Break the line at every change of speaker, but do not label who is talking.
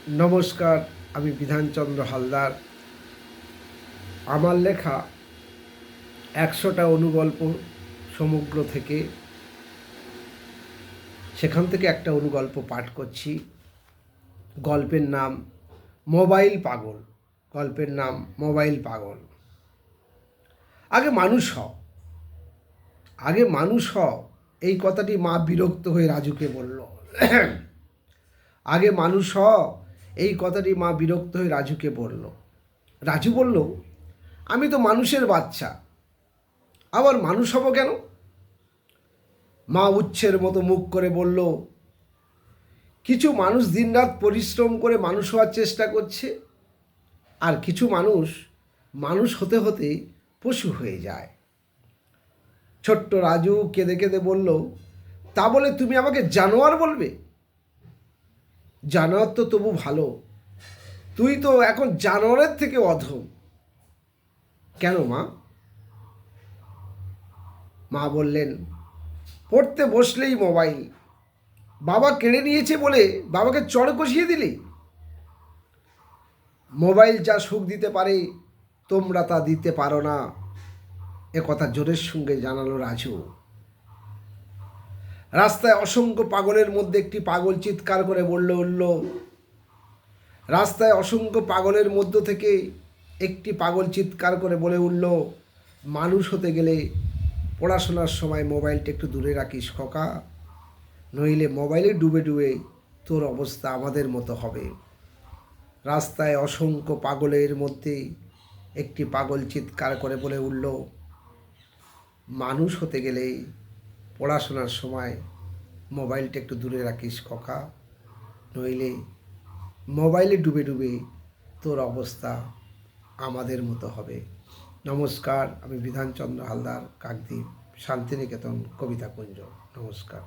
নমস্কার, আমি বিধানচন্দ্র হালদার। আমার লেখা ১০০টা অনুগল্প সমগ্র থেকে, সেখান থেকে একটা অনুগল্প পাঠ করছি। গল্পের নাম মোবাইল পাগল। গল্পের নাম মোবাইল পাগল। আগে মানুষ হও, আগে মানুষ হও, এই কথাটি মা বিরক্ত হয়ে রাজুকে বলল। আগে মানুষ হও, এই কথাটি মা বিরক্ত হয়ে রাজুকে বলল। রাজু বলল, আমি তো মানুষের বাচ্চা, আবার মানুষ হব কেন? মা উচ্ছের মতো মুখ করে বলল, কিছু মানুষ দিনরাত পরিশ্রম করে মানুষ হওয়ার চেষ্টা করছে, আর কিছু মানুষ মানুষ হতে হতে পশু হয়ে যায়। ছোট্ট রাজু কেঁদে কেঁদে বলল, তা বলে তুমি আমাকে জানোয়ার বলবে? জানোয়ার তো তবু ভালো, তুই তো এখন জানোয়ারের থেকে অধম। কেন মা? মা বললেন, পড়তে বসলেই মোবাইল, বাবা কেড়ে নিয়েছে বলে বাবাকে চড় কষিয়ে দিলি। মোবাইল যা সুখ দিতে পারে তোমরা তা দিতে পারো না, এ কথা জোরের সঙ্গে জানালো রাজু। রাস্তায় অসংখ্য পাগলের মধ্যে একটি পাগল চিৎকার করে উঠল। রাস্তায় অসংখ্য পাগলের মধ্য থেকে একটি পাগল চিৎকার করে বলে উঠল, মানুষ হতে গেলে পড়াশোনার সময় মোবাইলটা একটু দূরে রাখিস খোকা, নইলে মোবাইলে ডুবে ডুবে তোর অবস্থা আমাদের মতো হবে। রাস্তায় অসংখ্য পাগলের মধ্যে একটি পাগল চিৎকার করে বলে উঠল, মানুষ হতে গেলে পড়াশোনার সময় মোবাইলটা একটু দূরে রাখিস খোকা, নইলে মোবাইলে ডুবে ডুবে তোর অবস্থা আমাদের মতো হবে। নমস্কার, আমি বিধানচন্দ্র হালদার, কাকদ্বীপ, শান্তিনিকেতন কবিতা কুঞ্জ। নমস্কার।